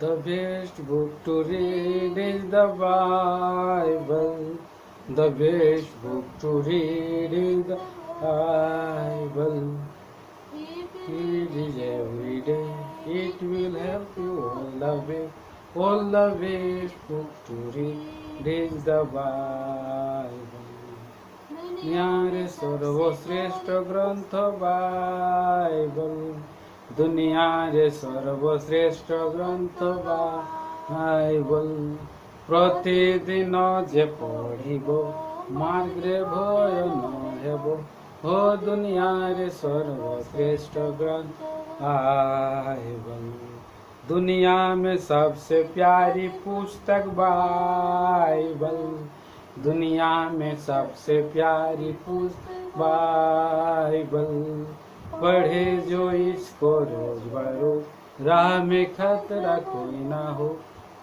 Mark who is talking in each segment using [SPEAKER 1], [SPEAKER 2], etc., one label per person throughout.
[SPEAKER 1] The best book to read is the Bible. The best book to read is the Bible. Read it every day. It will help you all the way. All the best book to read is the Bible. दुनियारे सर्वश्रेष्ठ ग्रंथ Bible. दुनियारे सर्वश्रेष्ठ ग्रंथ Bible. प्रतिदिन जे पढ़िबो मार्गरे भय न हेबो. हो दुनियारे सर्वश्रेष्ठ ग्रंथ बाइबल. दुनिया में सबसे प्यारी पुस्तक बाइबल. दुनिया में सबसे प्यारी पुस्तक बाइबल. पढ़े जो इसको रोज बरोज राह में खतरा कोई ना हो.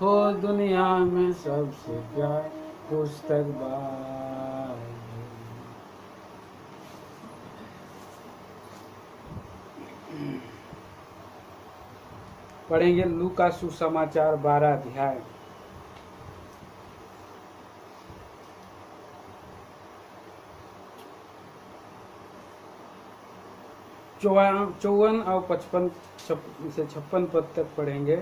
[SPEAKER 1] हो दुनिया में सबसे प्यारी पुस्तक बाइबल. पढ़ेंगे लू का सुसमाचार 12 अध्याय. चौवन और 55 से 56 पद तक पढ़ेंगे.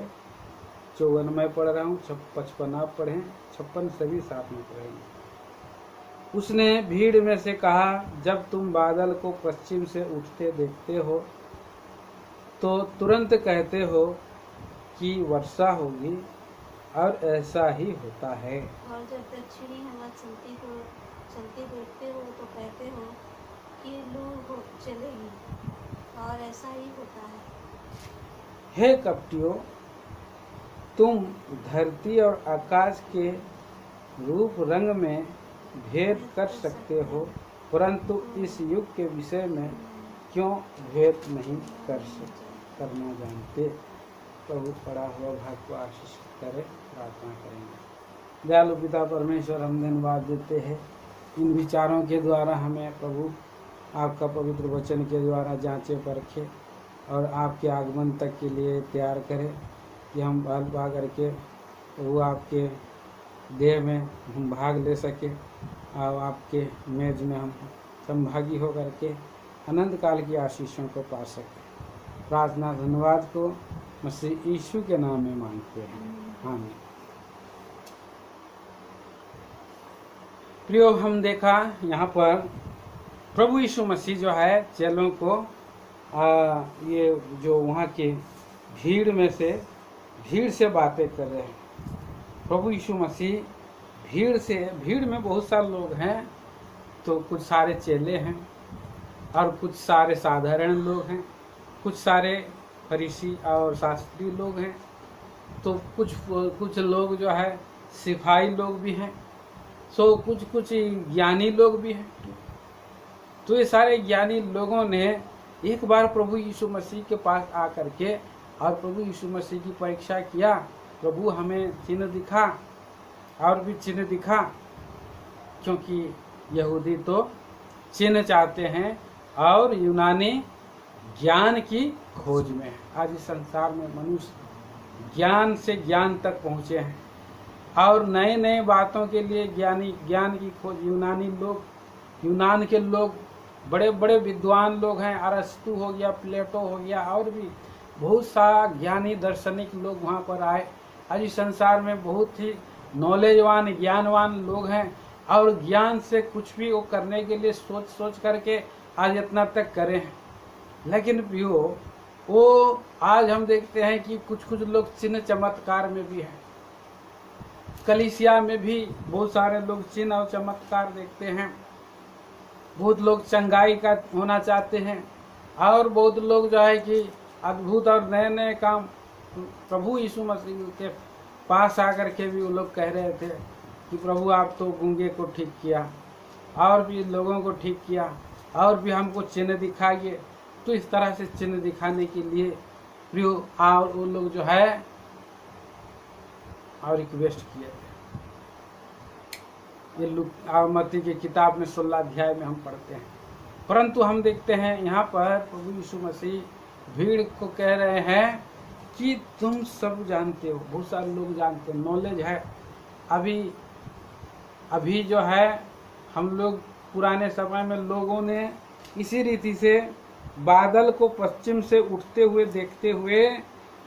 [SPEAKER 1] 54 मैं पढ़ रहा हूँ, 55 आप पढ़ें, 56 सभी साथ में पढ़ेंगे. उसने भीड़ में से कहा, जब तुम बादल को पश्चिम से उठते देखते हो तो तुरंत कहते हो कि वर्षा होगी, और ऐसा ही होता है.
[SPEAKER 2] और जब दक्षिणी हवा चलती देखते हो तो कहते हो कि लू चलेगी, और ऐसा ही होता है.
[SPEAKER 1] हे कपटियों, तुम धरती और आकाश के रूप रंग में भेद कर सकते हो, परंतु इस युग के विषय में क्यों भेद नहीं करना जानते. प्रभु पढ़ा हुआ भाग को आशीष करे. प्रार्थना करेंगे. दयालु पिता परमेश्वर, हम धन्यवाद देते हैं इन विचारों के द्वारा हमें प्रभु आपका पवित्र वचन के द्वारा जांचे परखे और आपके आगमन तक के लिए तैयार करें कि हम बाल पा करके वो आपके देह में हम भाग ले सके और आपके मेज में हम संभागी हो करके अनंत काल की आशीषों को पा सके. प्रार्थना धन्यवाद को मसीह यीशु के नाम में मांगते हैं. आमीन. प्रियो, हम देखा यहाँ पर प्रभु यीशु मसीह जो है चेलों को ये जो वहाँ के भीड़ से बातें कर रहे हैं. प्रभु यीशु मसीह भीड़ में बहुत सारे लोग हैं, तो कुछ सारे चेले हैं और कुछ सारे साधारण लोग हैं, कुछ सारे फरीसी और शास्त्री लोग हैं, तो कुछ लोग जो है सिपाही लोग भी हैं, सो कुछ ज्ञानी लोग भी हैं. तो ये सारे ज्ञानी लोगों ने एक बार प्रभु यीशु मसीह के पास आकर के और प्रभु यीशु मसीह की परीक्षा किया. प्रभु हमें चिन्ह दिखा, और भी चिन्ह दिखा, क्योंकि यहूदी तो चिन्ह चाहते हैं और यूनानी ज्ञान की खोज में है. आज इस संसार में मनुष्य ज्ञान से ज्ञान तक पहुँचे हैं और नए नए बातों के लिए ज्ञान की खोज. यूनान के लोग बड़े बड़े विद्वान लोग हैं. अरस्तु हो गया, प्लेटो हो गया, और भी बहुत सा ज्ञानी दार्शनिक लोग वहाँ पर आए. आज इस संसार में बहुत ही नॉलेजवान ज्ञानवान लोग हैं और ज्ञान से कुछ भी वो करने के लिए सोच करके आज इतना तक करे हैं. लेकिन वो आज हम देखते हैं कि कुछ लोग चिन्ह चमत्कार में भी हैं. कलीसिया में भी बहुत सारे लोग चिन्ह और चमत्कार देखते हैं. बहुत लोग चंगाई का होना चाहते हैं और बहुत लोग जो है कि अद्भुत और नए नए काम. प्रभु यीशु मसीह के पास आकर के भी वो लोग कह रहे थे कि प्रभु आप तो गूंगे को ठीक किया और भी लोगों को ठीक किया और भी हमको चिन्ह दिखाइए. तो इस तरह से चिन्ह दिखाने के लिए प्रियो और वो लोग जो है और रिक्वेस्ट किए थे. ये मत्ती की किताब में 16 अध्याय में हम पढ़ते हैं. परंतु हम देखते हैं यहाँ पर प्रभु यीशु मसीह भीड़ को कह रहे हैं कि तुम सब जानते हो, बहुत सारे लोग जानते हैं, नॉलेज है। अभी जो है हम लोग पुराने समय में लोगों ने इसी रीति से बादल को पश्चिम से उठते हुए देखते हुए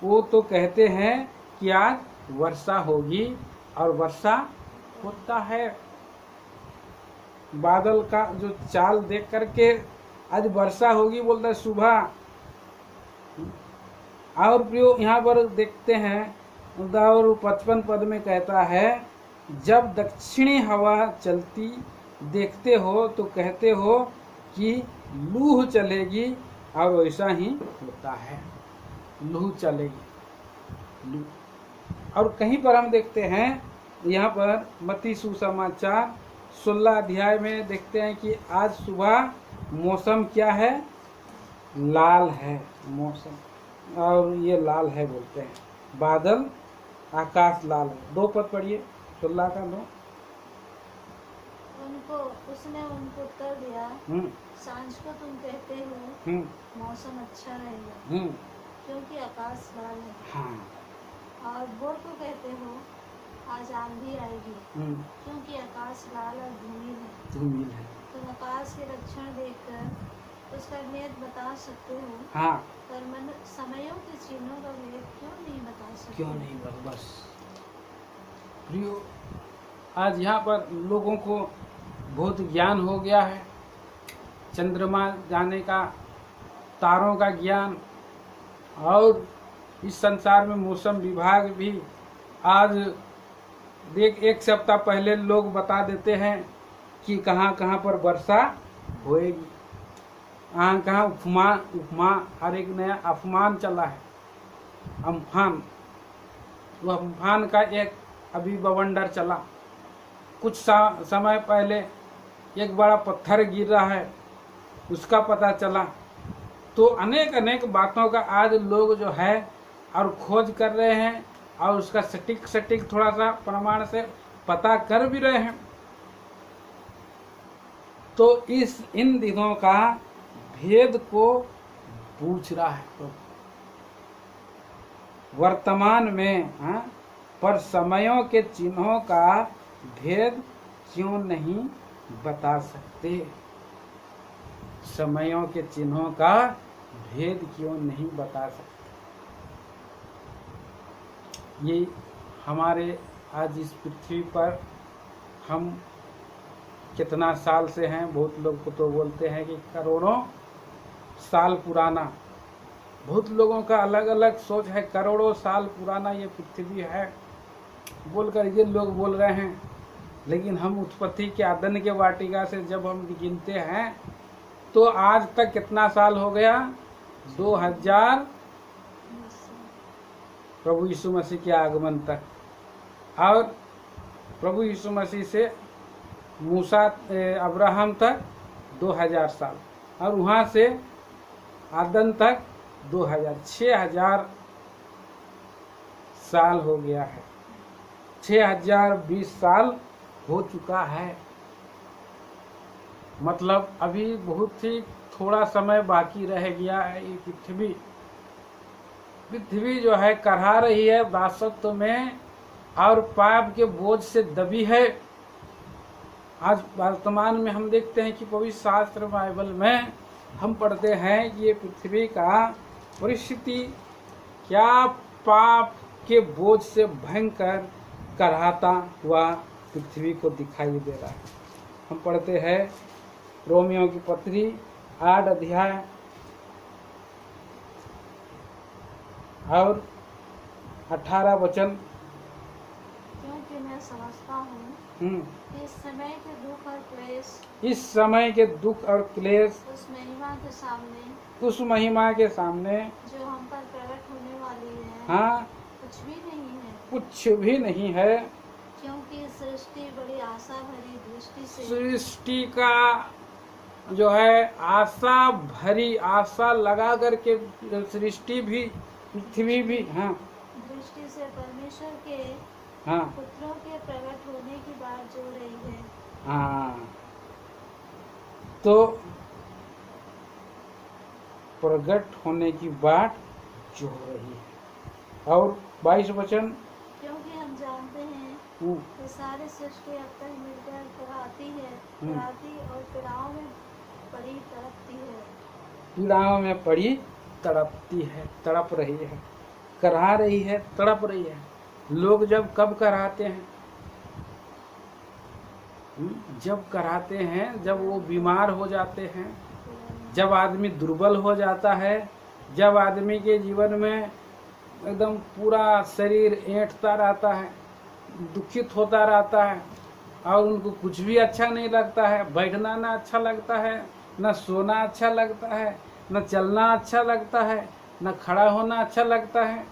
[SPEAKER 1] वो तो कहते हैं कि आज वर्षा होगी, और वर्षा होता है। बादल का जो चाल देख करके आज वर्षा होगी बोलता है सुबह। और प्रयोग यहाँ पर देखते हैं, और 55 पद में कहता है, जब दक्षिणी हवा चलती देखते हो तो कहते हो कि लूह चलेगी, और वैसा ही होता है, लूह चलेगी लूह। और कहीं पर हम देखते हैं, यहाँ पर मत्ती सुसमाचार 16 अध्याय में देखते हैं कि आज सुबह मौसम क्या है, लाल है मौसम, और ये लाल है बोलते हैं, बादल आकाश लाल है। 2 पद पढ़िए 16 का 2।
[SPEAKER 2] उसने उनको उत्तर दिया, सांझ को तुम कहते हो मौसम अच्छा रहेगा, क्योंकि आकाश लाल है।
[SPEAKER 1] हाँ।
[SPEAKER 2] और भोर को कहते हो आज आंधी आएगी, क्योंकि आकाश लाल और धूमिल है। तुम आकाश के लक्षण देखकर उसका भेद बता सकते हो,
[SPEAKER 1] हाँ,
[SPEAKER 2] पर मन समयों के चिन्हों का भेद क्यों नहीं बता सकते?
[SPEAKER 1] क्यों नहीं बस प्रियो, आज यहाँ पर लोगों को बहुत ज्ञान हो गया है, चंद्रमा जाने का, तारों का ज्ञान, और इस संसार में मौसम विभाग भी आज देख 1 सप्ताह पहले लोग बता देते हैं कि कहाँ कहाँ पर वर्षा होएगी, कहाँ उपमा हर एक नया अफमान चला है, अम्फान। वह अम्फान का एक अभी बवंडर चला, कुछ समय पहले एक बड़ा पत्थर गिर रहा है, उसका पता चला। तो अनेक बातों का आज लोग जो है और खोज कर रहे हैं, और उसका सटीक थोड़ा सा प्रमाण से पता कर भी रहे हैं। तो इन दिनों का भेद को पूछ रहा है तो वर्तमान में, हाँ, पर समयों के चिन्हों का भेद क्यों नहीं बता सकते? समयों के चिन्हों का भेद क्यों नहीं बता सकते? ये हमारे आज इस पृथ्वी पर हम कितना साल से हैं, बहुत लोग को तो बोलते हैं कि करोड़ों साल पुराना। बहुत लोगों का अलग अलग सोच है, करोड़ों साल पुराना ये पृथ्वी है बोलकर ये लोग बोल रहे हैं। लेकिन हम उत्पत्ति के आदन के वाटिका से जब हम गिनते हैं तो आज तक कितना साल हो गया? 2000 प्रभु यीशु मसीह के आगमन तक, और प्रभु यीशु मसीह से मूसा अब्राहम तक 2000 साल, और वहाँ से आदन तक 6000 साल हो गया है। 6020 साल हो चुका है। मतलब अभी बहुत ही थोड़ा समय बाकी रह गया है। ये पृथ्वी जो है करहा रही है दासत्व में, और पाप के बोझ से दबी है। आज वर्तमान में हम देखते हैं कि पवित्र शास्त्र बाइबल में हम पढ़ते हैं कि ये पृथ्वी का परिस्थिति क्या पाप के बोझ से भयंकर करहाता हुआ पृथ्वी को दिखाई दे रहा है। हम पढ़ते हैं रोमियो की पत्री 8 अध्याय और 18 वचन।
[SPEAKER 2] क्योंकि मैं समझता हूँ इस समय के दुख और क्लेश उस महिमा के सामने जो हम पर प्रकट होने वाली है,
[SPEAKER 1] हाँ, कुछ भी नहीं है।
[SPEAKER 2] क्योंकि सृष्टि बड़ी आशा भरी दृष्टि से,
[SPEAKER 1] सृष्टि का जो है आशा भरी, आशा लगा करके सृष्टि भी, पृथ्वी भी, हाँ,
[SPEAKER 2] दृष्टि से परमेश्वर के, हाँ, पुत्रों के प्रकट होने की बात जो रही है।
[SPEAKER 1] हाँ, तो प्रकट होने की बात जो हो रही है। और 22 वचन,
[SPEAKER 2] क्योंकि हम जानते हैं कि सारी सृष्टि अब तक मिलकर कराती और पीड़ाओं में पड़ी तड़पती है।
[SPEAKER 1] पीड़ाओं में पड़ी तड़पती है, तड़प रही है, करा रही है, तड़प रही है। लोग जब कब कराते हैं? जब कराते हैं जब वो बीमार हो जाते हैं, जब आदमी दुर्बल हो जाता है, जब आदमी के जीवन में एकदम पूरा शरीर ऐंठता रहता है, दुखित होता रहता है और उनको कुछ भी अच्छा नहीं लगता है। बैठना ना अच्छा लगता है, न सोना अच्छा लगता है, न चलना अच्छा लगता है, न खड़ा होना अच्छा लगता है।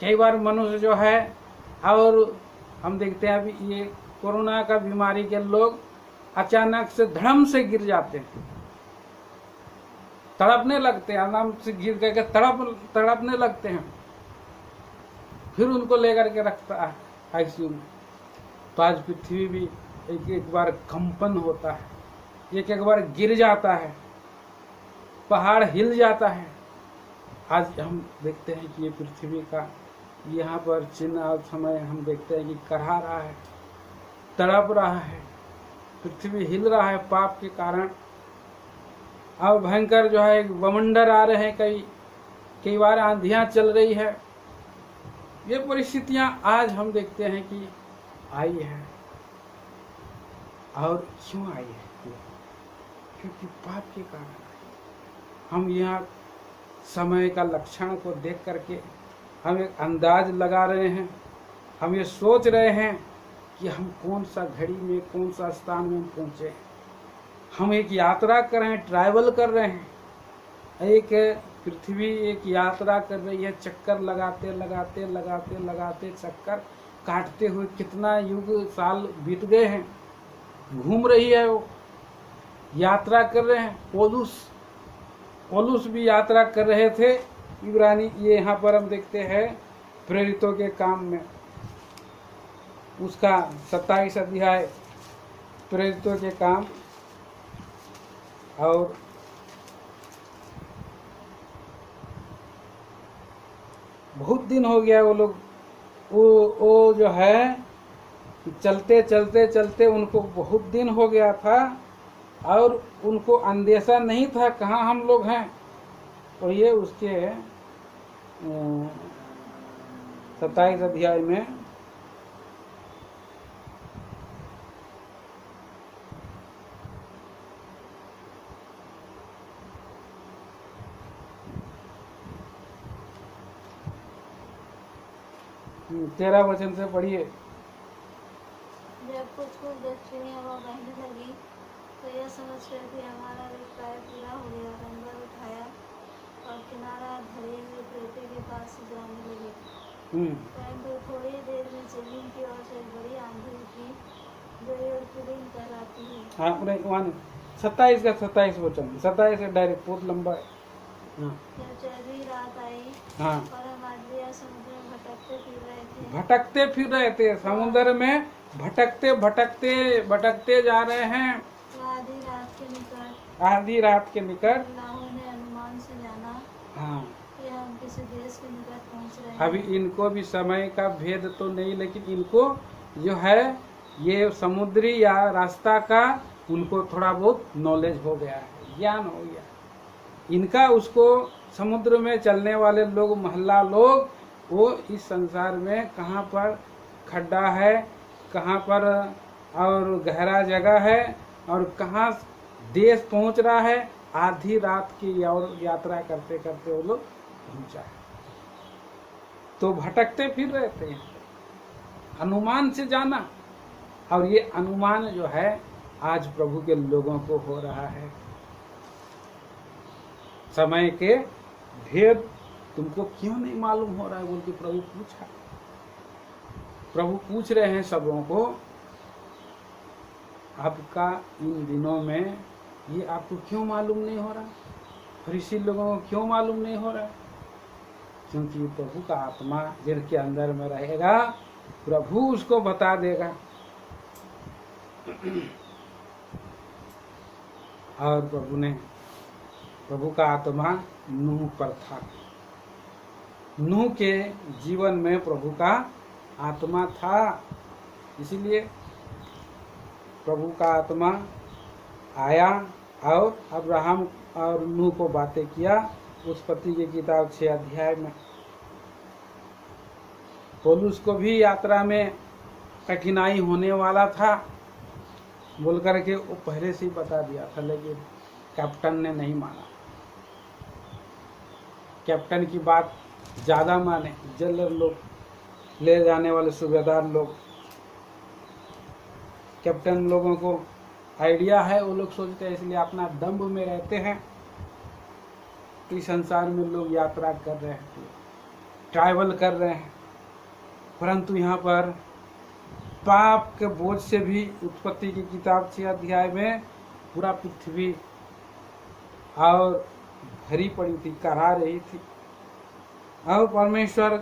[SPEAKER 1] कई बार मनुष्य जो है, और हम देखते हैं अभी ये कोरोना का बीमारी के लोग अचानक से धड़म से गिर जाते हैं, तड़पने लगते हैं, आराम से गिर करके तड़पने लगते हैं, फिर उनको लेकर के रखता है आईसीयू में। तो आज पृथ्वी भी एक बार कंपन होता है, एक बार गिर जाता है, पहाड़ हिल जाता है। आज हम देखते हैं कि ये पृथ्वी का यहाँ पर चिन्ह और समय हम देखते हैं कि करहा रहा है, तड़प रहा है, पृथ्वी हिल रहा है पाप के कारण। अब भयंकर जो है बवंडर आ रहे हैं, कई बार आंधियां चल रही है। ये परिस्थितियां आज हम देखते हैं कि आई है। और क्यों आई है? क्योंकि पाप के कारण। हम यहाँ समय का लक्षण को देख करके हम एक अंदाज लगा रहे हैं, हम ये सोच रहे हैं कि हम कौन सा घड़ी में, कौन सा स्थान में पहुँचे। हम एक यात्रा कर रहे हैं, ट्रैवल कर रहे हैं। एक पृथ्वी एक यात्रा कर रही है, चक्कर लगाते लगाते लगाते लगाते चक्कर काटते हुए कितना युग साल बीत गए हैं, घूम रही है वो, यात्रा कर रहे हैं। पौलुस भी यात्रा कर रहे थे इब्रानी, ये यहाँ पर हम देखते हैं प्रेरितों के काम में, उसका 27 अध्याय प्रेरितों के काम। और बहुत दिन हो गया वो लोग, वो जो है चलते चलते चलते उनको बहुत दिन हो गया था और उनको अंदेशा नहीं था कहाँ हम लोग हैं। तो ये उसके 27 अध्याय में तेरह वचन से पढ़िए।
[SPEAKER 2] जब कुछ दक्षिणी हवा बहने लगी तो यह समझ कर कि हमारा अभिप्राय पूरा हो गया, डंगर उठाया और किनारा धरे हुए प्रेते के पास से जाने लगे। परंतु थोड़ी देर में जमीन की ओर से बड़ी आंधी उठी जो एड़पुलिंग कहलाती है।
[SPEAKER 1] हाँ, 27 का 27 वचन, 27 से डायरेक्ट बहुत लंबा है।
[SPEAKER 2] जब चौदहवीं रात आई
[SPEAKER 1] हाँ,
[SPEAKER 2] और हम आद्रिया समुद्र में भटकते फिर रहे थे
[SPEAKER 1] समुद्र में भटकते जा रहे हैं। आधी रात के निकट
[SPEAKER 2] ने अनुमान से जाना
[SPEAKER 1] हाँ
[SPEAKER 2] कि हम किसी देश के निकट पहुंच रहे हैं।
[SPEAKER 1] अभी इनको भी समय का भेद तो नहीं, लेकिन इनको जो है ये समुद्री या रास्ता का उनको थोड़ा बहुत नॉलेज हो गया है, ज्ञान हो गया इनका। उसको समुद्र में चलने वाले लोग, महल्ला लोग, वो इस संसार में कहाँ पर खड्डा है, कहाँ पर और गहरा जगह है और कहाँ देश पहुंच रहा है, आधी रात की और यात्रा करते करते वो लोग पहुंचा है। तो भटकते फिर रहते हैं, अनुमान से जाना। और ये अनुमान जो है आज प्रभु के लोगों को हो रहा है। समय के भेद तुमको क्यों नहीं मालूम हो रहा है बोल के प्रभु पूछा। प्रभु पूछ रहे हैं सबों को, आपका इन दिनों में ये आपको क्यों मालूम नहीं हो रहा? फरीसी लोगों को क्यों मालूम नहीं हो रहा? क्योंकि प्रभु का आत्मा जिनके अंदर में रहेगा, प्रभु उसको बता देगा। और प्रभु का आत्मा नूह पर था। नूह के जीवन में प्रभु का आत्मा था, इसीलिए प्रभु का आत्मा आया और अब्राहम और नूह को बातें किया। उत्पत्ति की किताब 6 अध्याय में पौलुस को भी यात्रा में कठिनाई होने वाला था बोल करके वो पहले से ही बता दिया था, लेकिन कैप्टन ने नहीं माना। कैप्टन की बात ज़्यादा माने जेलर लोग, ले जाने वाले सूबेदार लोग। कैप्टन लोगों को आइडिया है, वो लोग सोचते हैं इसलिए अपना दम्भ में रहते हैं। तो इस संसार में लोग यात्रा कर रहे हैं, ट्रैवल कर रहे हैं, परंतु यहाँ पर पाप के बोझ से भी उत्पत्ति की किताब 6 अध्याय में पूरा पृथ्वी और भरी पड़ी थी, करा रही थी। और परमेश्वर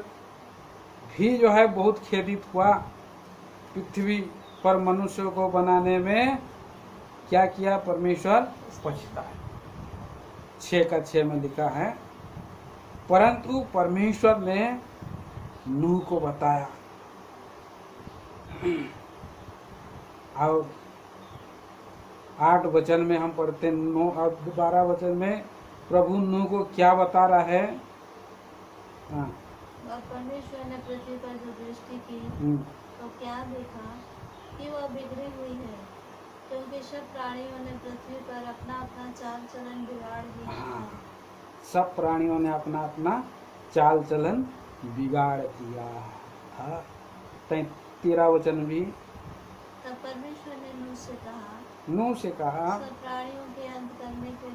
[SPEAKER 1] भी जो है बहुत खेदित हुआ। पृथ्वी पर मनुष्य को बनाने में क्या किया परमेश्वर पछता है। 6:6 में लिखा है, परंतु परमेश्वर ने नूह को बताया। और 8 वचन में हम पढ़ते 9 और 12 वचन में प्रभु नूह को क्या बता रहा है। हाँ।
[SPEAKER 2] और परमेश्वर ने पृथ्वी पर जो दृष्टि की तो क्या देखा कि वह बिगड़ी हुई है, क्योंकि सब प्राणियों ने पृथ्वी पर अपना अपना चाल चलन बिगाड़ दिया।
[SPEAKER 1] हाँ, सब प्राणियों ने अपना अपना चाल चलन बिगाड़ दिया। हाँ, 13 वचन भी,
[SPEAKER 2] तब परमेश्वर ने नूह से कहा, सब प्राणियों के अंत करने के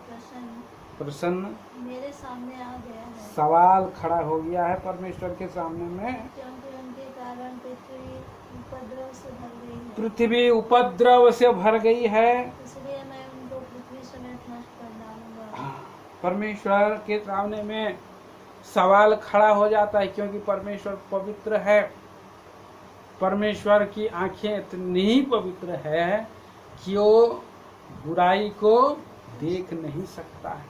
[SPEAKER 2] प्रसन्न मेरे सामने आ गया है।
[SPEAKER 1] सवाल खड़ा हो गया है परमेश्वर के सामने में,
[SPEAKER 2] क्योंकि उनके कारण पृथ्वी उपद्रव से भर गई है।
[SPEAKER 1] पृथ्वी उपद्रव से भर गई है,
[SPEAKER 2] इसलिए मैं उनको पृथ्वी समेत नष्ट कर डालूंगा।
[SPEAKER 1] हाँ, परमेश्वर के सामने में सवाल खड़ा हो जाता है, क्योंकि परमेश्वर पवित्र है। परमेश्वर की आंखें इतनी ही पवित्र है कि वो बुराई को देख नहीं सकता है।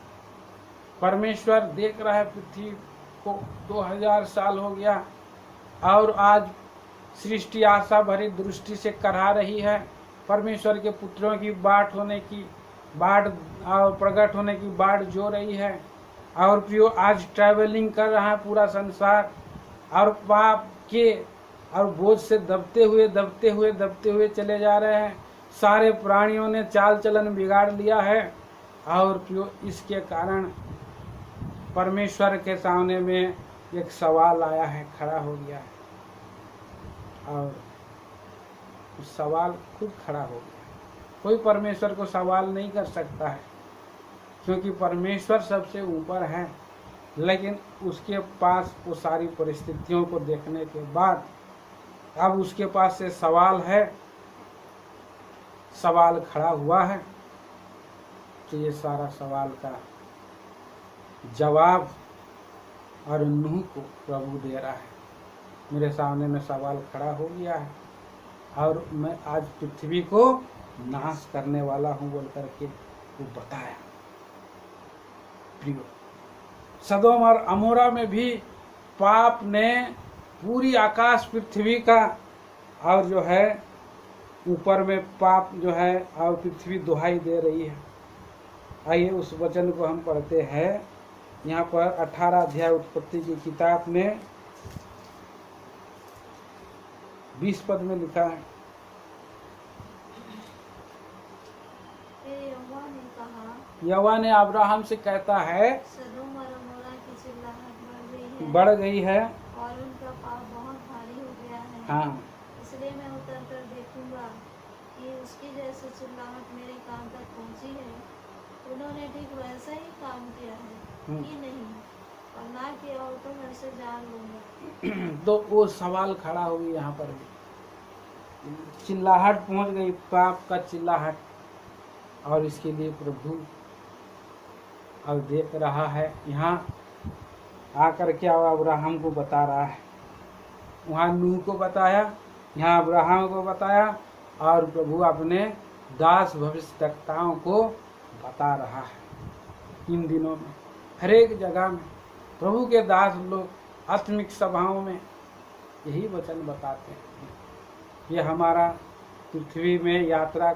[SPEAKER 1] परमेश्वर देख रहा है पृथ्वी को, 2000 साल हो गया और आज सृष्टि आशा भरी दृष्टि से करहा रही है। परमेश्वर के पुत्रों की बाट होने की बाट और प्रकट होने की बाट जो रही है। और प्रियो आज ट्रैवलिंग कर रहा है पूरा संसार, और पाप के और बोझ से दबते हुए चले जा रहे हैं। सारे प्राणियों ने चाल चलन बिगाड़ लिया है, और प्रियो इसके कारण परमेश्वर के सामने में एक सवाल आया है, खड़ा हो गया है, और उस सवाल खुद खड़ा हो गया। कोई परमेश्वर को सवाल नहीं कर सकता है, क्योंकि परमेश्वर सबसे ऊपर है। लेकिन उसके पास वो सारी परिस्थितियों को देखने के बाद अब उसके पास से सवाल है, सवाल खड़ा हुआ है। तो ये सारा सवाल का जवाब और नूह को प्रभु दे रहा है। मेरे सामने में सवाल खड़ा हो गया है और मैं आज पृथ्वी को नाश करने वाला हूँ बोल करके वो बताया। प्रियो, सदोम और अमोरा में भी पाप ने पूरी आकाश पृथ्वी का और जो है ऊपर में पाप जो है और पृथ्वी दुहाई दे रही है। आइए उस वचन को हम पढ़ते हैं। यहाँ पर 18 अध्याय उत्पत्ति की किताब में 20 पद में लिखा है, यहोवा ने अब्राहम से कहता है,
[SPEAKER 2] सदोम और अमोरा की चिल्लाहट
[SPEAKER 1] बढ़ गई है
[SPEAKER 2] और उनका पाप बहुत भारी हो गया है।
[SPEAKER 1] हाँ,
[SPEAKER 2] इसलिए मैं उतर कर देखूंगा कि उसकी जैसी चिल्लाहट मेरे कान तक पहुंची है। उन्होंने ठीक वैसा ही काम किया है कि नहीं, और ना किया हो तो मैं से जान लूंगा।
[SPEAKER 1] तो वो सवाल खड़ा हो गया। यहाँ पर भी चिल्लाहट पहुंच गई, पाप का चिल्लाहट, और इसके लिए प्रभु अब देख रहा है। यहाँ आकर के अब्राहम को बता रहा है, वहाँ नूह को बताया, यहाँ अब्राहम को बताया, और प्रभु अपने दास भविष्यवक्ताओं को बता रहा है। इन दिनों में हर एक जगह में प्रभु के दास लोग आत्मिक सभाओं में यही वचन बताते हैं। ये हमारा पृथ्वी में यात्रा,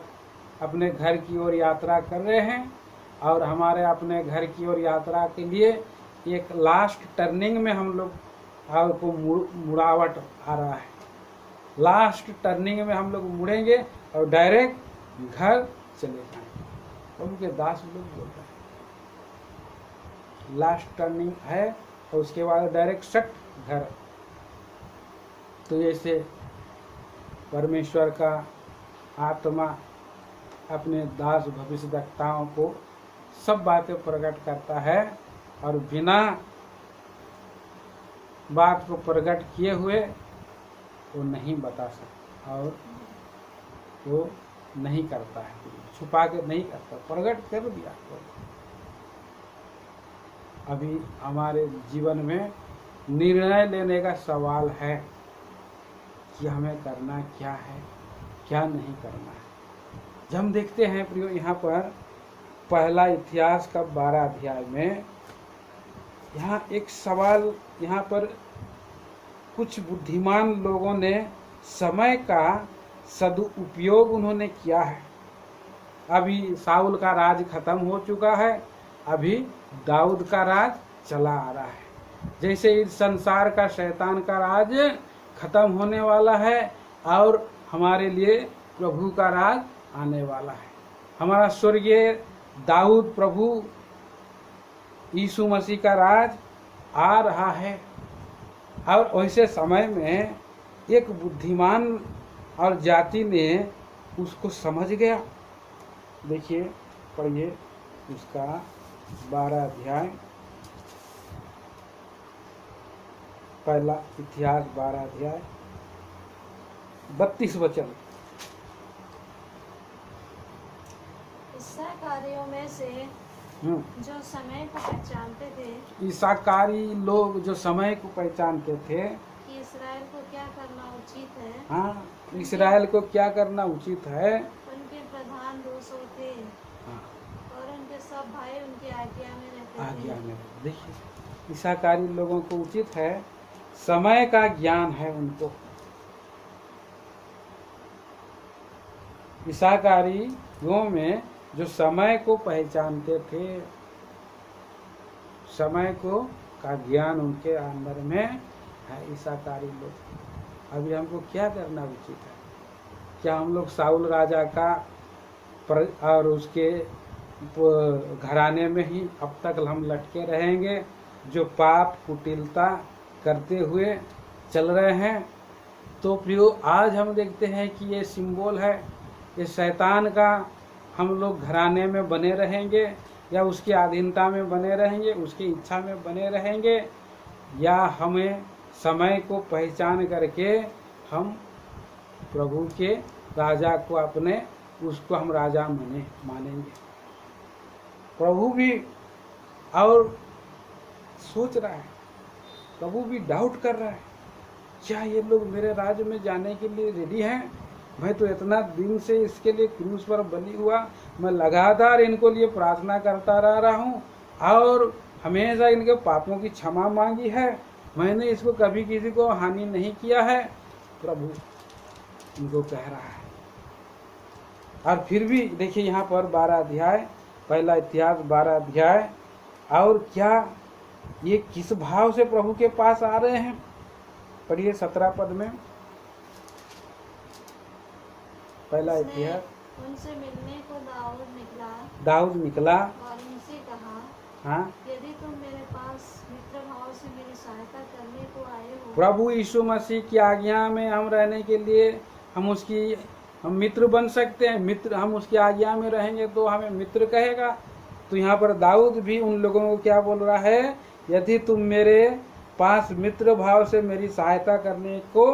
[SPEAKER 1] अपने घर की ओर यात्रा कर रहे हैं, और हमारे अपने घर की ओर यात्रा के लिए एक लास्ट टर्निंग में हम लोग को मुड़ावट आ रहा है। लास्ट टर्निंग में हम लोग मुड़ेंगे और डायरेक्ट घर चले जाएंगे। प्रभु के दास लोग बोल रहे हैं लास्ट टर्निंग है, और उसके बाद डायरेक्ट सट घर। तो जैसे परमेश्वर का आत्मा अपने दास भविष्यद्वक्ताओं को सब बातें प्रकट करता है, और बिना बात को प्रकट किए हुए वो नहीं बता सकता, और वो नहीं करता है, छुपा के नहीं करता, प्रकट कर दिया। अभी हमारे जीवन में निर्णय लेने का सवाल है कि हमें करना क्या है, क्या नहीं करना है। जब हम देखते हैं प्रियो, यहाँ पर पहला इतिहास का 12 अध्याय में यहाँ एक सवाल, यहाँ पर कुछ बुद्धिमान लोगों ने समय का सदुपयोग उन्होंने किया है। अभी साउल का राज खत्म हो चुका है, अभी दाऊद का राज चला आ रहा है। जैसे इस संसार का शैतान का राज खत्म होने वाला है, और हमारे लिए प्रभु का राज आने वाला है। हमारा स्वर्गीय दाऊद प्रभु यीशु मसीह का राज आ रहा है। और वैसे समय में एक बुद्धिमान और जाति ने उसको समझ गया। देखिए, पढ़िए उसका 12 अध्याय, पहला इतिहास 12 अध्याय 32 वचन।
[SPEAKER 2] कार्यों में से जो समय को पहचानते थे,
[SPEAKER 1] ईसाकारी लोग जो समय को पहचानते थे
[SPEAKER 2] कि इसराइल को क्या करना उचित है,
[SPEAKER 1] हाँ, इसराइल को क्या करना उचित है,
[SPEAKER 2] उनके प्रधान 200 थे।
[SPEAKER 1] हाँ,
[SPEAKER 2] और उनके सब भाई उनकी आज्ञा में रहते
[SPEAKER 1] आज्ञा
[SPEAKER 2] थे।
[SPEAKER 1] में। देखिए, ईसाकारी लोगों को उचित है, समय का ज्ञान है उनको। ईसाकारियों में जो समय को पहचानते थे, समय को का ज्ञान उनके अंदर में है। ईसाकारी लोग, अभी हमको क्या करना उचित है? क्या हम लोग साउल राजा का और उसके घराने में ही अब तक हम लटके रहेंगे, जो पाप कुटिलता करते हुए चल रहे हैं? तो प्रियो, आज हम देखते हैं कि ये सिंबल है, ये शैतान का हम लोग घराने में बने रहेंगे, या उसकी अधीनता में बने रहेंगे, उसकी इच्छा में बने रहेंगे, या हमें समय को पहचान करके हम प्रभु के राजा को अपने, उसको हम राजा मानेंगे। प्रभु भी और सोच रहा है, प्रभु भी डाउट कर रहा है, क्या ये लोग मेरे राज्य में जाने के लिए रेडी हैं? मैं तो इतना दिन से इसके लिए क्रूस पर बलि हुआ, मैं लगातार इनको लिए प्रार्थना करता रहा हूँ, और हमेशा इनके पापों की क्षमा मांगी है, मैंने इसको कभी किसी को हानि नहीं किया है। प्रभु इनको कह रहा है। और फिर भी देखिए, यहाँ पर 12 अध्याय, पहला इतिहास 12 अध्याय, और क्या ये किस भाव से प्रभु के पास आ रहे हैं? पढ़िए 17 पद में, पहला इतिहास।
[SPEAKER 2] उनसे मिलने को
[SPEAKER 1] दाऊद निकला
[SPEAKER 2] और उनसे कहा,
[SPEAKER 1] हाँ,
[SPEAKER 2] यदि तुम मेरे पास मित्र भाव से मेरी सहायता करने को आए हो।
[SPEAKER 1] प्रभु यीशु मसीह की आज्ञा में हम रहने के लिए हम मित्र बन सकते हैं। मित्र, हम उसकी आज्ञा में रहेंगे तो हमें मित्र कहेगा। तो यहाँ पर दाऊद भी उन लोगों को क्या बोल रहा है? यदि तुम मेरे पास मित्र भाव से मेरी सहायता करने को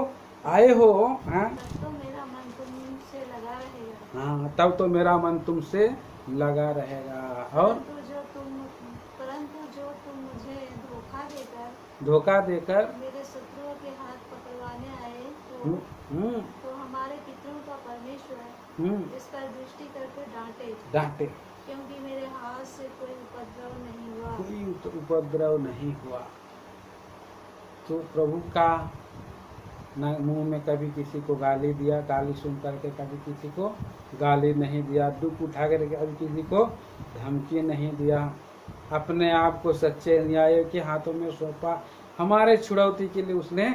[SPEAKER 1] आए हो, हाँ,
[SPEAKER 2] तब तो मेरा मन तुमसे लगा रहेगा।
[SPEAKER 1] हाँ, तब तो मेरा मन तुमसे लगा रहेगा। और
[SPEAKER 2] परंतु जो तुम मुझे
[SPEAKER 1] धोखा देकर
[SPEAKER 2] मेरे शत्रुओं के हाथ पकड़वाने आए तो हमारे पितरों का परमेश्वर इस पर दृष्टि करके डांटे, क्योंकि मेरे हाथ से कोई उपद्रव नहीं हुआ।
[SPEAKER 1] कोई उपद्रव नहीं हुआ। तो प्रभु का न मुंह में कभी किसी को गाली दिया, गाली सुन करके कभी किसी को गाली नहीं दिया, दुख उठा कर कभी किसी को धमकी नहीं दिया, अपने आप को सच्चे न्याय के हाथों में सौंपा, हमारे छुड़ौती के लिए उसने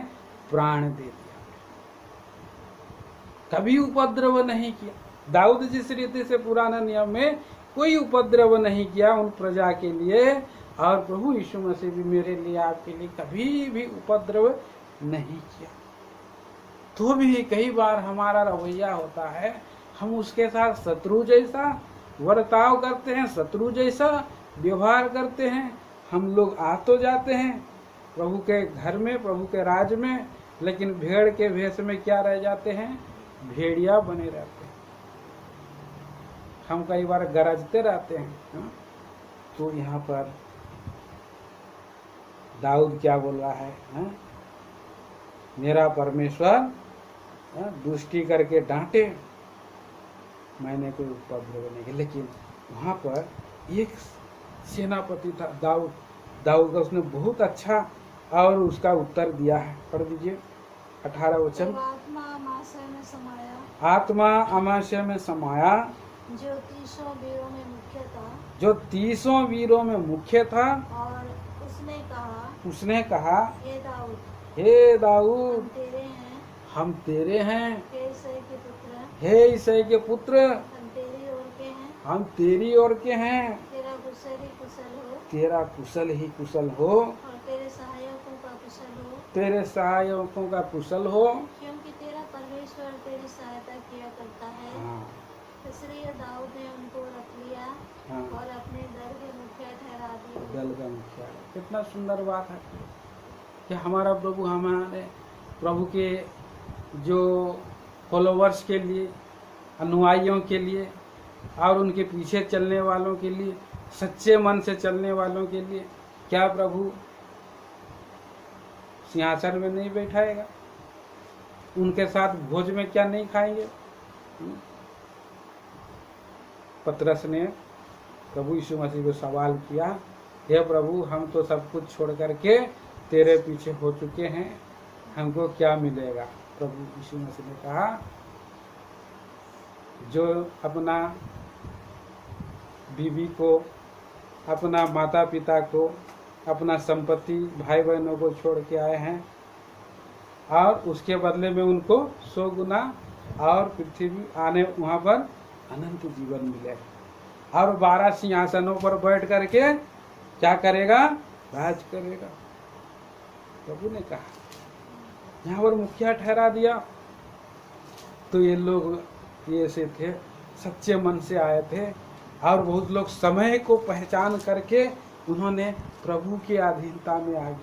[SPEAKER 1] प्राण दे दिया, कभी उपद्रव नहीं किया। दाऊद जिस रीति से पुराना नियम में कोई उपद्रव नहीं किया उन प्रजा के लिए, और प्रभु यीशु मसीह भी मेरे लिए आपके लिए कभी भी उपद्रव नहीं किया। तो भी कई बार हमारा रवैया होता है, हम उसके साथ शत्रु जैसा वर्ताव करते हैं, शत्रु जैसा व्यवहार करते हैं। हम लोग आ तो जाते हैं प्रभु के घर में, प्रभु के राज में, लेकिन भेड़ के भेष में क्या रह जाते हैं, भेड़िया बने रहते हैं। हम कई बार गरजते रहते हैं। तो यहाँ पर दाऊद क्या बोल रहा है, मेरा परमेश्वर दुष्टि करके डांटे, मैंने कोई उपद्रव नहीं किया। लेकिन वहाँ पर एक सेनापति था दाऊद का, उसने बहुत अच्छा और उसका उत्तर दिया है। पढ़ दीजिए 18 वचन।
[SPEAKER 2] आत्मा अमाशय में समाया,
[SPEAKER 1] आत्मा अमाशय में समाया,
[SPEAKER 2] जो 30 वीरों में मुख्य था,
[SPEAKER 1] जो 30 वीरों में मुख्य था,
[SPEAKER 2] और
[SPEAKER 1] उसने कहा
[SPEAKER 2] हे दाऊद,
[SPEAKER 1] हे दाऊद,
[SPEAKER 2] हम तेरे हैं,
[SPEAKER 1] हे
[SPEAKER 2] ईसाई के पुत्र,
[SPEAKER 1] हे ईसाई के पुत्र,
[SPEAKER 2] हम तेरी ओर के हैं,
[SPEAKER 1] हम तेरी ओर के हैं,
[SPEAKER 2] तेरा कुशल ही कुशल हो,
[SPEAKER 1] तेरा कुशल ही कुशल हो,
[SPEAKER 2] और तेरे सहायकों का कुशल हो,
[SPEAKER 1] तेरे सहायकों का कुशल हो,
[SPEAKER 2] क्योंकि तेरा परमेश्वर तेरी सहायता किया करता है।
[SPEAKER 1] हाँ,
[SPEAKER 2] इसलिए दाऊद ने उनको रख लिया
[SPEAKER 1] हाँ,
[SPEAKER 2] और अपने दल के मुखिया ठहरा दिया।
[SPEAKER 1] दल का मुखिया। कितना सुंदर बात है कि हमारा प्रभु हमारे प्रभु के जो फॉलोवर्स के लिए, अनुयायियों के लिए और उनके पीछे चलने वालों के लिए, सच्चे मन से चलने वालों के लिए, क्या प्रभु सिंहासन में नहीं बैठाएगा? उनके साथ भोज में क्या नहीं खाएंगे? पतरस ने प्रभु यीशु मसीह को सवाल किया, हे प्रभु, हम तो सब कुछ छोड़ करके तेरे पीछे हो चुके हैं, हमको क्या मिलेगा? प्रभु यीशु मसीह ने कहा, जो अपना बीवी को, अपना माता पिता को, अपना संपत्ति, भाई बहनों को छोड़ के आए हैं और उसके बदले में उनको 100 गुना और पृथ्वी आने वहाँ पर अनंत जीवन मिलेगा, और 12 सिंहासनों पर बैठ करके क्या करेगा? राज करेगा। प्रभु ने कहा, यहाँ पर मुखिया ठहरा दिया। तो ये लोग ये से थे, सच्चे मन से आए थे, और बहुत लोग समय को पहचान करके उन्होंने प्रभु की अधीनता में आ गए।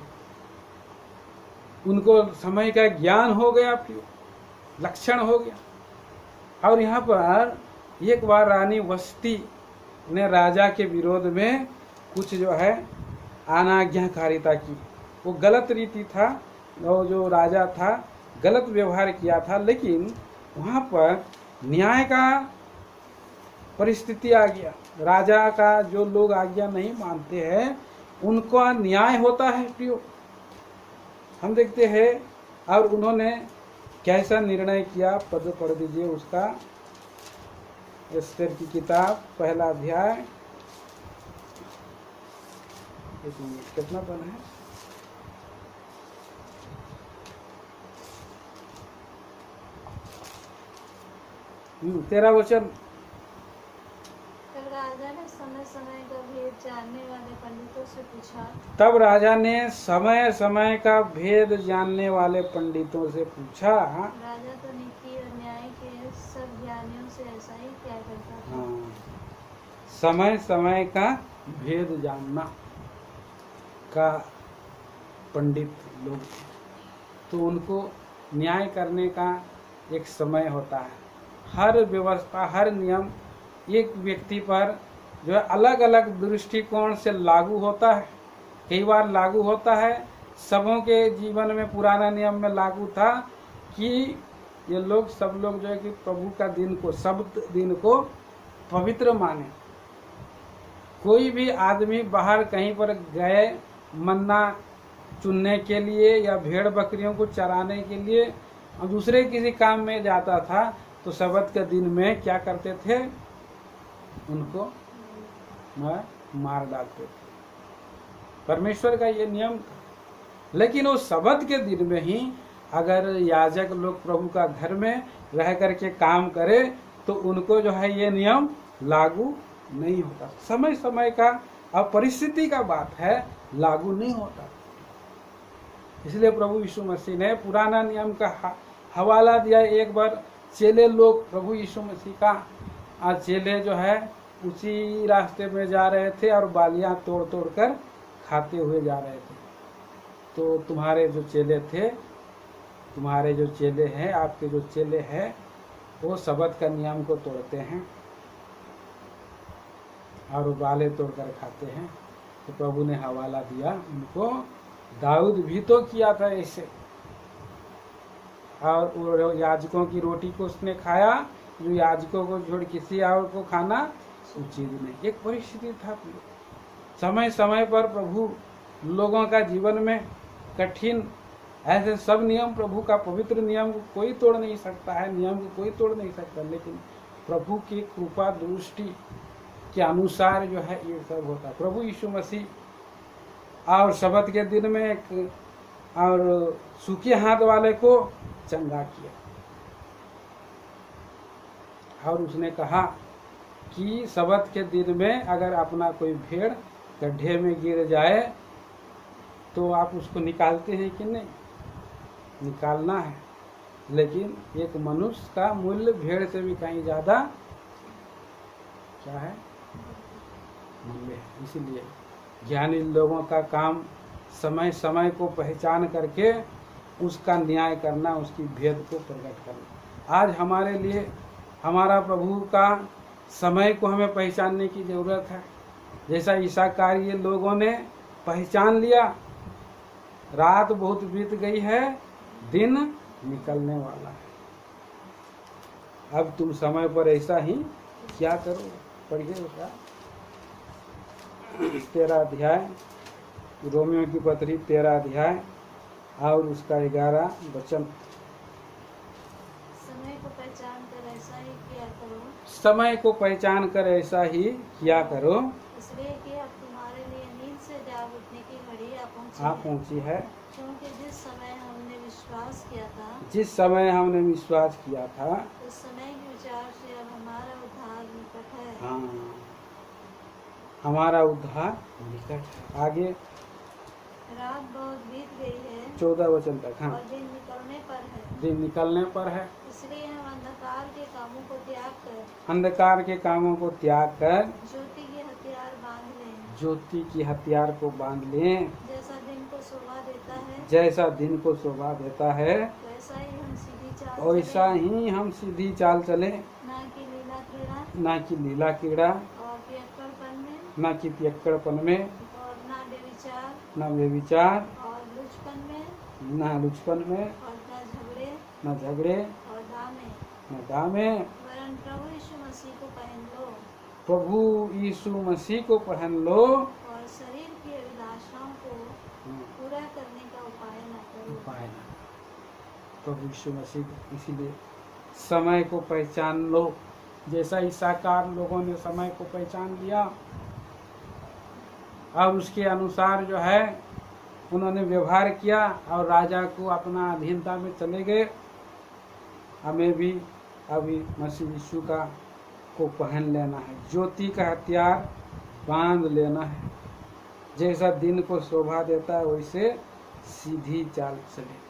[SPEAKER 1] उनको समय का ज्ञान हो गया, लक्षण हो गया। और यहाँ पर एक बार रानी वस्ती ने राजा के विरोध में कुछ जो है अनाज्ञाकारिता की। वो गलत रीति था, वो जो राजा था गलत व्यवहार किया था, लेकिन वहाँ पर न्याय का परिस्थिति आ गया। राजा का जो लोग आज्ञा नहीं मानते हैं उनका न्याय होता है प्रियो, हम देखते हैं। और उन्होंने कैसा निर्णय किया, पद पढ़ दीजिए उसका, एस्तेर की किताब 1 अध्याय। एक मिनट, कितना पद है? तेरा वचन।
[SPEAKER 2] तब राजा ने समय समय का भेद जानने वाले पंडितों से पूछा।
[SPEAKER 1] तब राजा ने समय समय का भेद जानने वाले पंडितों से पूछा।
[SPEAKER 2] राजा तो नीति और न्याय के सब ज्ञानियों से ऐसा ही क्या करता था।
[SPEAKER 1] हाँ, समय समय का भेद जानना का पंडित लोग थे, तो उनको न्याय करने का एक समय होता है। हर व्यवस्था, हर नियम एक व्यक्ति पर जो है अलग अलग दृष्टिकोण से लागू होता है। कई बार लागू होता है, सबों के जीवन में पुराना नियम में लागू था कि ये लोग, सब लोग जो है कि प्रभु का दिन को, सब दिन को पवित्र माने। कोई भी आदमी बाहर कहीं पर गए, मन्ना चुनने के लिए या भेड़ बकरियों को चराने के लिए और दूसरे किसी काम में जाता था तो सबत के दिन में क्या करते थे, उनको मार डालते थे। परमेश्वर का ये नियम था। लेकिन उस सबत के दिन में ही अगर याजक लोग प्रभु का घर में रह करके काम करे तो उनको जो है ये नियम लागू नहीं होता। समय समय का और परिस्थिति का बात है, लागू नहीं होता। इसलिए प्रभु यीशु मसीह ने पुराना नियम का हवाला दिया। एक बार चेले लोग प्रभु यीशु मसीह का चेले जो है उसी रास्ते में जा रहे थे और बालियां तोड़ तोड़ कर खाते हुए जा रहे थे। तो तुम्हारे जो चेले थे, तुम्हारे जो चेले हैं, आपके जो चेले हैं, वो सबत का नियम को तोड़ते हैं और वो बाले तोड़कर खाते हैं। तो प्रभु ने हवाला दिया उनको, दाऊद भी तो किया था ऐसे, और वो याजकों की रोटी को उसने खाया जो याजकों को छोड़ किसी और को खाना उचित नहीं। एक परिस्थिति था। समय समय पर प्रभु लोगों का जीवन में कठिन ऐसे सब नियम, प्रभु का पवित्र नियम को कोई तोड़ नहीं सकता है, नियम को कोई तोड़ नहीं सकता, लेकिन प्रभु की कृपा दृष्टि के अनुसार जो है ये सब होता। प्रभु यीशु मसीह और सबत के दिन में एक और सूखे हाथ वाले को चंगा किया और उसने कहा कि सबत के दिन में अगर अपना कोई भेड़ गड्ढे में गिर जाए तो आप उसको निकालते हैं कि नहीं? निकालना है। लेकिन एक मनुष्य का मूल्य भेड़ से भी कहीं ज्यादा क्या है, मूल्य है। इसीलिए ज्ञानी लोगों का काम समय समय को पहचान करके उसका न्याय करना, उसकी भेद को प्रकट करना। आज हमारे लिए हमारा प्रभु का समय को हमें पहचानने की जरूरत है। जैसा ईसाकार ये लोगों ने पहचान लिया, रात बहुत बीत गई है, दिन निकलने वाला है। अब तुम समय पर ऐसा ही क्या करो। पढ़िए उसका 13 अध्याय, रोमियो की पत्री 13 अध्याय और उसका 11 वचन।
[SPEAKER 2] समय को पहचान कर ऐसा ही किया करो,
[SPEAKER 1] समय को पहचान कर ऐसा ही किया करो,
[SPEAKER 2] इसलिए कि अब तुम्हारे लिए नींद से जाग उठने की घड़ी आ
[SPEAKER 1] पहुंची है।
[SPEAKER 2] क्योंकि जिस समय हमने विश्वास किया था,
[SPEAKER 1] जिस समय हमने विश्वास किया था,
[SPEAKER 2] उस समय के विचार से अब हमारा उद्धार निकट है।
[SPEAKER 1] हाँ, हमारा उद्धार निकट है। आगे
[SPEAKER 2] रात बहुत बीत गई है
[SPEAKER 1] 14 वचन तक। हाँ,
[SPEAKER 2] और दिन निकलने पर है,
[SPEAKER 1] दिन निकलने पर है।
[SPEAKER 2] इसलिए हम अंधकार के कामों को त्याग कर,
[SPEAKER 1] अंधकार के कामों को त्याग कर
[SPEAKER 2] ज्योति के हथियार बांध लें।
[SPEAKER 1] ज्योति की हथियार को बांध लें।
[SPEAKER 2] जैसा दिन को शोभा देता है,
[SPEAKER 1] जैसा दिन को शोभा देता है,
[SPEAKER 2] वैसा ही हम सीधी चाल
[SPEAKER 1] वैसा
[SPEAKER 2] चलें,
[SPEAKER 1] ही हम सीधी चाल चले,
[SPEAKER 2] ना कि लीला क्रीड़ा
[SPEAKER 1] ना कि लीला कीड़ा,
[SPEAKER 2] और पियक्कड़पन में,
[SPEAKER 1] ना कि पियक्कड़पन में,
[SPEAKER 2] और ना बेविचार
[SPEAKER 1] ना व्यभिचार,
[SPEAKER 2] और लुचपन में,
[SPEAKER 1] ना लुचपन में,
[SPEAKER 2] और ना झगड़े
[SPEAKER 1] ना झगड़े,
[SPEAKER 2] और दामे,
[SPEAKER 1] ना दामे,
[SPEAKER 2] वरन प्रभु यीशु मसीह को पहन लो
[SPEAKER 1] प्रभु यीशु मसीह को पहन लो
[SPEAKER 2] और शरीर की अभिलाषाओं को पूरा करने का उपाय न करो।
[SPEAKER 1] उपाय ना। प्रभु यीशु मसीह को, इसीलिए समय को पहचान लो। जैसा ईसाकार लोगों ने समय को पहचान लिया और उसके अनुसार जो है उन्होंने व्यवहार किया और राजा को अपना अधीनता में चले गए। हमें भी अभी मसीह यीशु का को पहन लेना है, ज्योति का हथियार बांध लेना है। जैसा दिन को शोभा देता है वैसे सीधी चाल चले।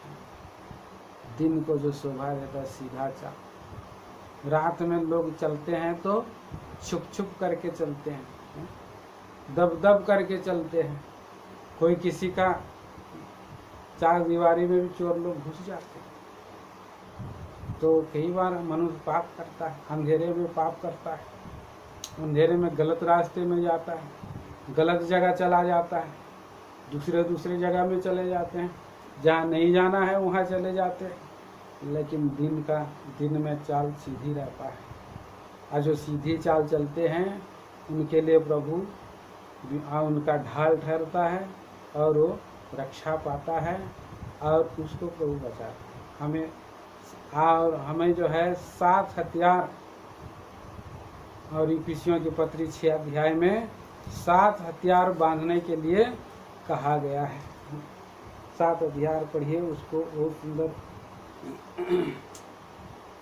[SPEAKER 1] दिन को जो शोभा देता है सीधा चाल। रात में लोग चलते हैं तो छुप छुप करके चलते हैं, दब दब करके चलते हैं। कोई किसी का चार दीवारी में भी चोर लोग घुस जाते हैं। तो कई बार मनुष्य पाप करता है, अंधेरे में पाप करता है, अंधेरे में गलत रास्ते में जाता है, गलत जगह चला जाता है, दूसरे जगह में चले जाते हैं, जहाँ नहीं जाना है वहाँ चले जाते हैं। लेकिन दिन में चाल सीधी रहता है, और जो सीधी चाल चलते हैं उनके लिए प्रभु उनका ढाल ठहरता है और वो रक्षा पाता है और उसको प्रभु बचाता है। हमें और हमें जो है 7 हथियार, और इफिसियों की पत्री 6 अध्याय में 7 हथियार बांधने के लिए कहा गया है। 7 अध्याय पढ़िए उसको, बहुत सुंदर।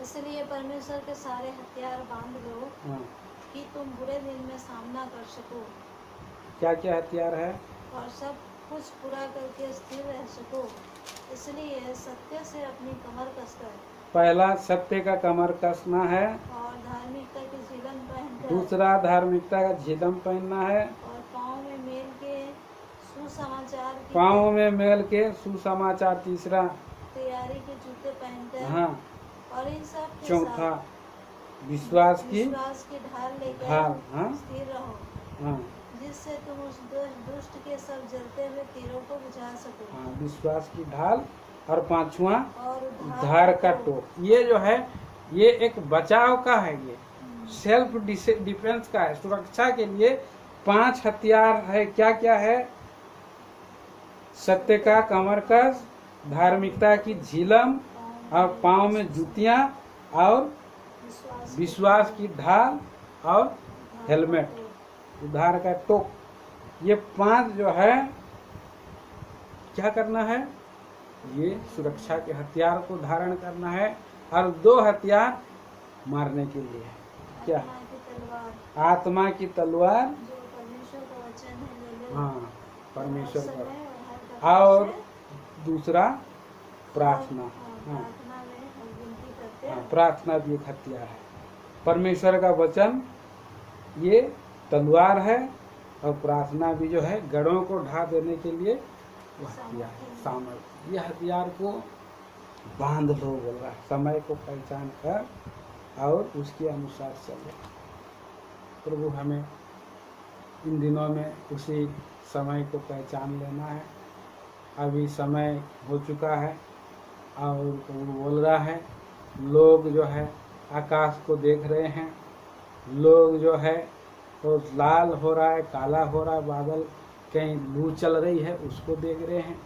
[SPEAKER 2] इसलिए परमेश्वर के सारे हथियार बांध लो
[SPEAKER 1] हाँ,
[SPEAKER 2] कि तुम बुरे दिन में सामना कर सको
[SPEAKER 1] क्या क्या हथियार है?
[SPEAKER 2] और सब कुछ पूरा करके स्थिर रह सको। इसलिए सत्य से अपनी कमर कसकर
[SPEAKER 1] पहला सत्य का कमर कसना है,
[SPEAKER 2] और धार्मिकता की झिलम पहनकर
[SPEAKER 1] दूसरा धार्मिकता का झिलम पहनना है,
[SPEAKER 2] और पाँव में मेल के सुसमाचार की
[SPEAKER 1] पाँव में मेल के सुसमाचार तीसरा,
[SPEAKER 2] तैयारी के जूते पहनकर
[SPEAKER 1] हाँ,
[SPEAKER 2] और इन सब के
[SPEAKER 1] चौथा
[SPEAKER 2] साथ
[SPEAKER 1] विश्वास की
[SPEAKER 2] विश्वास की ढाल लेकर
[SPEAKER 1] ढाल, हाँ,
[SPEAKER 2] स्थिर रहो,
[SPEAKER 1] हाँ,
[SPEAKER 2] जिससे तुम उस दुष्ट के सब जलते हुए तीरों को बुझा सको।
[SPEAKER 1] हाँ, विश्वास की ढाल, और पांचवा
[SPEAKER 2] और
[SPEAKER 1] उद्धार का टोप। ये जो है ये एक बचाव का है, ये सेल्फ डिफेंस का है, सुरक्षा के लिए 5 हथियार है। क्या क्या है? सत्य का कमर कस, धार्मिकता की झिलम, और पाँव में जूतियां, और विश्वास की ढाल, और हेलमेट, उद्धार का टोप। ये 5 जो है क्या करना है? ये सुरक्षा के हथियार को धारण करना है। और 2 हथियार मारने के लिए है। क्या? आत्मा की तलवार,
[SPEAKER 2] जो परमेश्वर का वचन है, ले लो।
[SPEAKER 1] हाँ, परमेश्वर
[SPEAKER 2] हर समय
[SPEAKER 1] का,
[SPEAKER 2] और हर
[SPEAKER 1] और
[SPEAKER 2] प्रकार
[SPEAKER 1] दूसरा प्रार्थना।
[SPEAKER 2] से,
[SPEAKER 1] हाँ,
[SPEAKER 2] प्रार्थना में हम विनती करते
[SPEAKER 1] हाँ,
[SPEAKER 2] हैं।
[SPEAKER 1] प्रार्थना भी एक हथियार है। परमेश्वर का वचन ये तलवार है, और प्रार्थना भी जो है गढ़ों को ढा देने के लिए वो हथियार है, सामर्थ्य। ये हथियार को बांध लो बोल रहा है, समय को पहचान कर और उसके अनुसार चलो। प्रभु हमें इन दिनों में उसी समय को पहचान लेना है। अभी समय हो चुका है और प्रभु बोल रहा है, लोग जो है आकाश को देख रहे हैं, लोग जो है तो लाल हो रहा है, काला हो रहा है बादल, कहीं लू चल रही है उसको देख रहे हैं,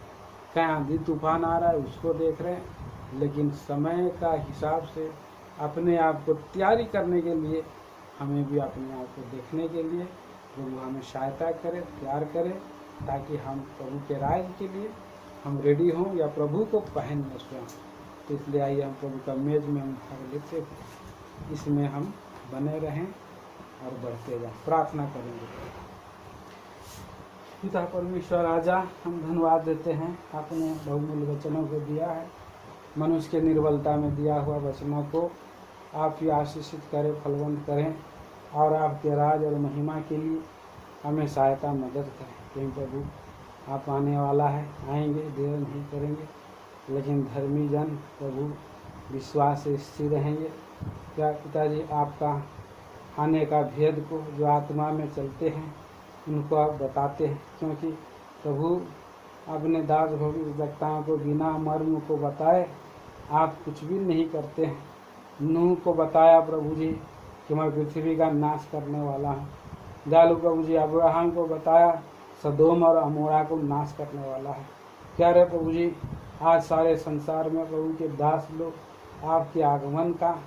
[SPEAKER 1] कहीं आंधी तूफान आ रहा है उसको देख रहे हैं। लेकिन समय का हिसाब से अपने आप को तैयारी करने के लिए हमें भी अपने आप को देखने के लिए प्रभु हमें सहायता करे, तैयार करे, ताकि हम प्रभु के राज के लिए हम रेडी हों या प्रभु को पहन लें स्वयं। तो इसलिए आइए हम प्रभु का मेज में हम भाग लेते हैं, इसमें हम बने रहें और बढ़ते जाएं। प्रार्थना करेंगे। पिता परमेश्वर राजा, हम धन्यवाद देते हैं, आपने बहुमूल्य वचनों को दिया है, मनुष्य के निर्बलता में दिया हुआ वचनों को आप ही आशीषित करें, फलवंत करें, और आपके राज और महिमा के लिए हमें सहायता मदद करें। क्योंकि प्रभु आप आने वाला है, आएंगे, देर नहीं करेंगे, लेकिन धर्मी जन प्रभु विश्वास से स्थिर रहेंगे। क्या पिताजी आपका आने का भेद को जो आत्मा में चलते हैं उनको आप बताते हैं, क्योंकि प्रभु अपने दास भविष्यवक्ताओं को बिना मर्म को बताए आप कुछ भी नहीं करते हैं। नूह को बताया प्रभु जी कि मैं पृथ्वी का नाश करने वाला हूँ। जालू प्रभु जी अब्राहम को बताया सदोम और अमोरा को नाश करने वाला है। क्या रे प्रभु जी, आज सारे संसार में प्रभु के दास लोग आपके आगमन का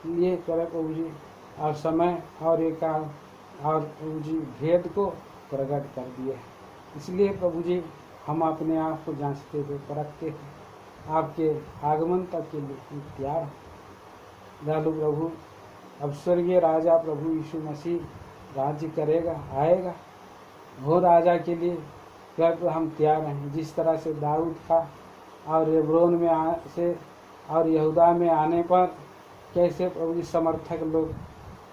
[SPEAKER 1] लिए करे प्रभु जी, और समय और एक और प्रभु जी भेद को प्रकट कर दिए। इसलिए प्रभु जी हम अपने आप को जांचते हुए परखते हैं, आपके आगमन तक के लिए तैयार हो। जालू प्रभु अब स्वर्गीय राजा प्रभु यीशु मसीह राज्य करेगा, आएगा, वो राजा के लिए क्या हम तैयार हैं। जिस तरह से दाऊद का और रेब्रोन में से और यहूदा में आने पर कैसे प्रभु जी समर्थक लोग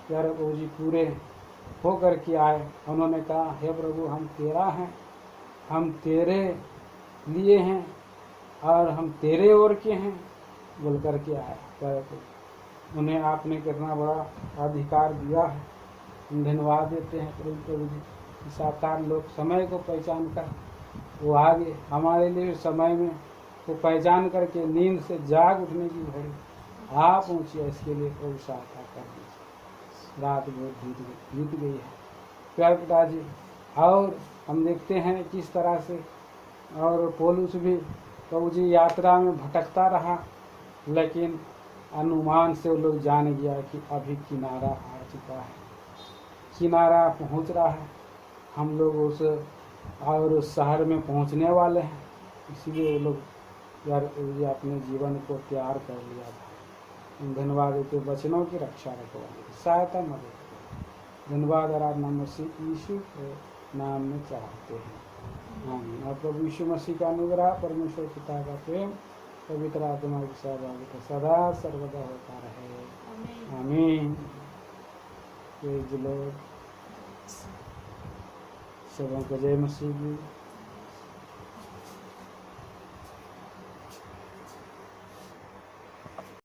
[SPEAKER 1] प्यारे प्रभु जी पूरे हो कर के आए, उन्होंने कहा हे प्रभु हम तेरा हैं, हम तेरे लिए हैं और हम तेरे ओर के हैं बोल कर के आए। प्यारे प्रभु उन्हें आपने कितना बड़ा अधिकार दिया है, धन्यवाद देते हैं प्रभु जी। साकार लोग समय को पहचान कर वो आगे हमारे लिए समय में वो पहचान करके नींद से जाग उठने की घड़ी आप ऊँची है, इसके लिए प्रभु सहायता कर दीजिए। रात बहुत बीत गई है प्यारे पिताजी, और हम देखते हैं किस तरह से और पौलुस भी प्रभु जी यात्रा में भटकता रहा, लेकिन अनुमान से वो लोग जान गया कि अभी किनारा आ चुका है, किनारा पहुंच रहा है, हम लोग उस और उस शहर में पहुंचने वाले हैं। इसीलिए वो लोग यार ये अपने जीवन को तैयार कर लिया था। धन्यवाद के वचनों की रक्षा रखवाने की सहायता मदद करें। धन्यवाद आराधना मसीह यीशु के नाम में चाहते हैं, आमीन। और प्रभु यीशु मसीह का अनुग्रह, परमेश्वर पिता का प्रेम, पवित्र आत्मा की सहभागिता सदा सर्वदा होता रहे, आमीन। Praise the Lord. सबों को जय मसीह जी।